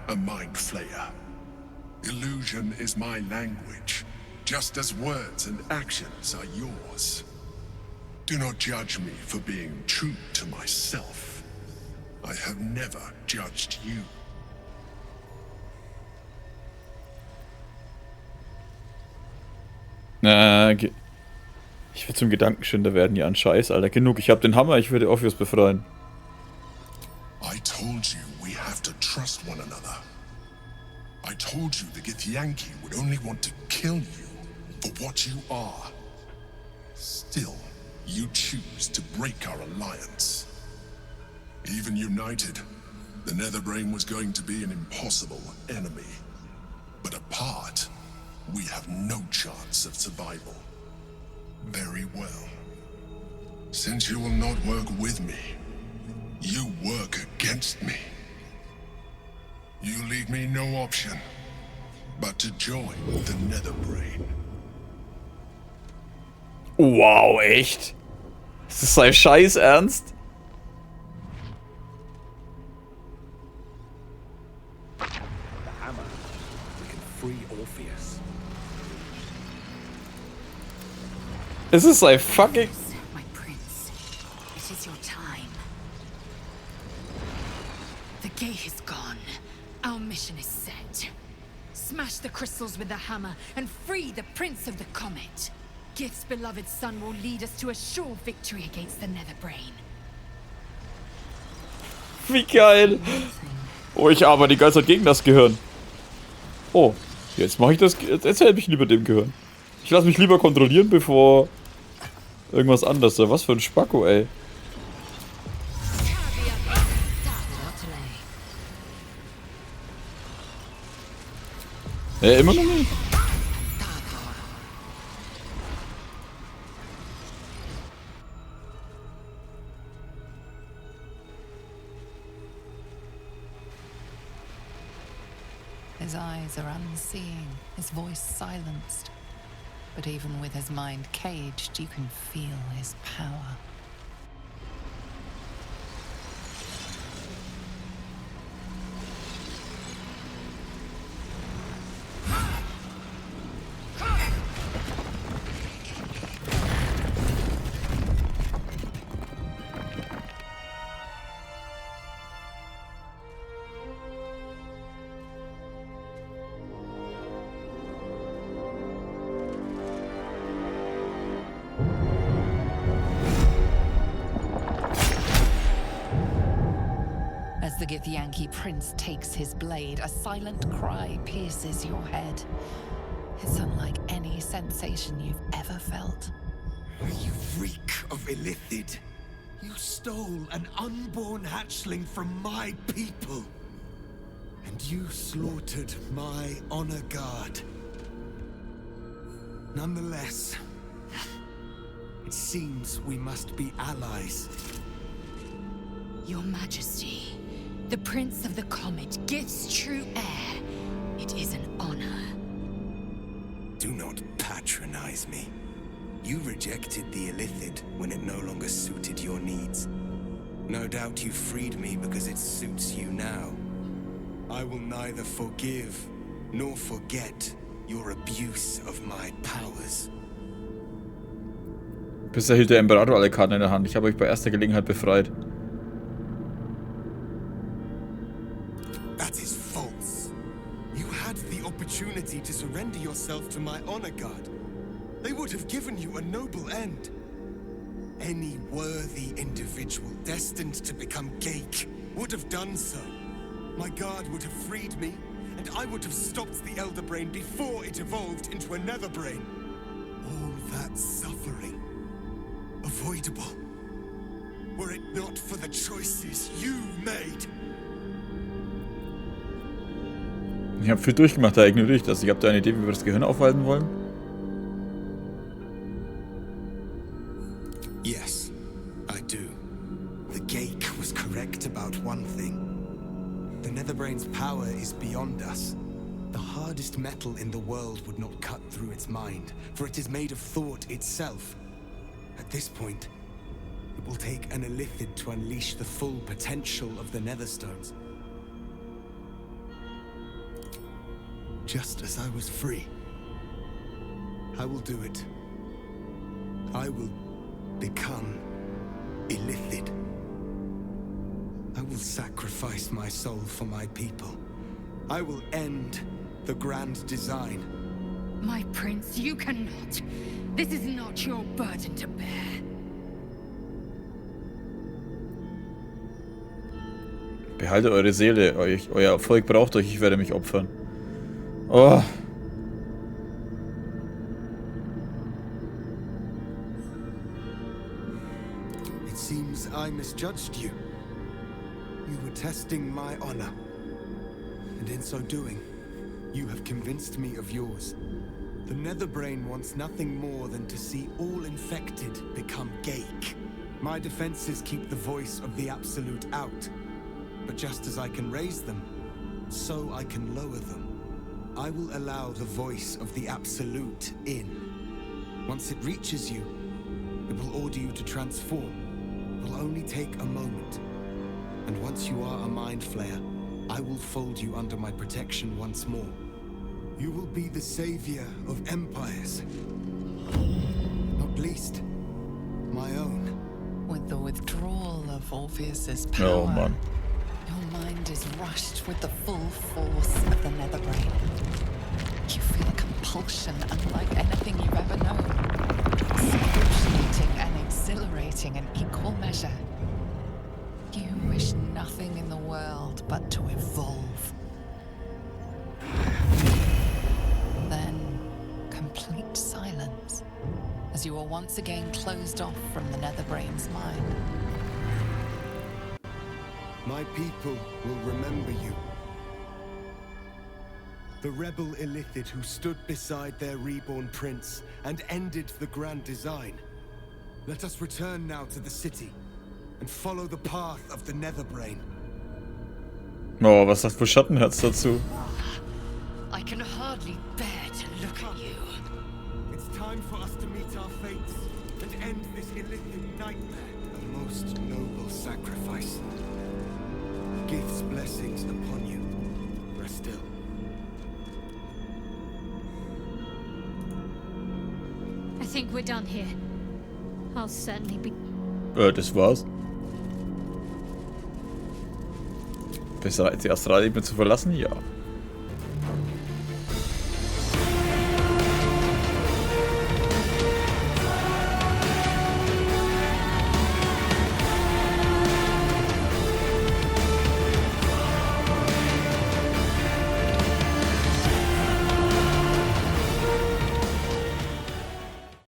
a mind flayer. Illusion is my language, just as words and actions are yours. Do not judge me for being true to myself. I have never judged you. Ich will zum Gedankenschinder werden, ja, ein Scheiß, Alter. Genug, ich hab den Hammer, ich würde Orpheus befreien. I told you we have to trust one another. I told you the Githyanki would only want to kill you for what you are. Still, you choose to break our alliance. Even united, the Netherbrain was going to be an impossible enemy. But apart, we have no chance of survival. Very well. Since you will not work with me, you work against me. You leave me no option but to join the Netherbrain. Wow, echt? Ist das sein Scheiß Ernst? The hammer. We can free Orpheus. Ist es sein fucking... My prince, it is your time. The gate is gone. Our mission is set. Smash the crystals with the hammer and free the Prince of the Comet. Gith's beloved son will lead us to a sure victory against the Netherbrain. Wie geil! Oh, ich arbeite die ganze Zeit gegen das Gehirn. Oh, jetzt mache ich das... Jetzt helfe ich lieber dem Gehirn. Ich lasse mich lieber kontrollieren, bevor... irgendwas anderes. Was für ein Spacko, ey. Immer noch nicht. His eyes are unseeing, his voice silenced. But even with his mind caged, you can feel his power. the Githyanki prince takes his blade, a silent cry pierces your head. It's unlike any sensation you've ever felt. You reek of Illithid. You stole an unborn hatchling from my people. And you slaughtered my honor guard. Nonetheless, it seems we must be allies. Your Majesty, the Prince of the Comet, Gith's true heir. It is an honor. Do not patronize me. You rejected the Illithid when it no longer suited your needs. No doubt you freed me because it suits you now. I will neither forgive nor forget your abuse of my powers. Bisher hielt der Imperator alle Karten in der Hand. Ich habe euch bei erster Gelegenheit befreit. That is false. You had the opportunity to surrender yourself to my honor guard. They would have given you a noble end. Any worthy individual destined to become Geik would have done so. My guard would have freed me, and I would have stopped the Elder Brain before it evolved into a Nether Brain. All that suffering, avoidable, were it not for the choices you made. Ich habe viel durchgemacht, da ignoriere ich das. Ich habe da eine Idee, wie wir das Gehirn aufhalten wollen. Yes, I do. The Geik was correct about one thing. The Netherbrain's power is beyond us. The hardest metal in the world would not cut through its mind, for it is made of thought itself. At this point, it will take an Illithid to unleash the full potential of the Netherstones. Just as I was free, I will do it. I will become Illithid. I will sacrifice my soul for my people. I will end the grand design. My prince, you cannot. This is not your burden to bear. Behaltet eure Seele. Euer Volk braucht euch. Ich werde mich opfern. Oh. It seems I misjudged you. You were testing my honor. And in so doing, you have convinced me of yours. The Netherbrain wants nothing more than to see all infected become Geik. My defenses keep the voice of the Absolute out. But just as I can raise them, so I can lower them. I will allow the voice of the Absolute in. Once it reaches you, it will order you to transform. It will only take a moment. And once you are a Mind Flayer, I will fold you under my protection once more. You will be the savior of empires. Not least, my own. With the withdrawal of Orpheus's power, man. Your mind is rushed with the full force of the Netherbrain. You feel a compulsion unlike anything you've ever known. Excruciating and exhilarating in equal measure. You wish nothing in the world but to evolve. Then, complete silence, as you are once again closed off from the Netherbrain's mind. My people will remember you. The rebel Illithid who stood beside their reborn prince and ended the grand design. Let us return now to the city and follow the path of the Netherbrain. Oh, was sagt wohl Schattenherz dazu? I can hardly bear to look at you. It's time for us to meet our fates and end this Illithid nightmare. A most noble sacrifice. Gith's blessings upon you. Rest still. I think we're done here. I'll certainly be... Das war's. Besser als die Astralebene zu verlassen? Ja.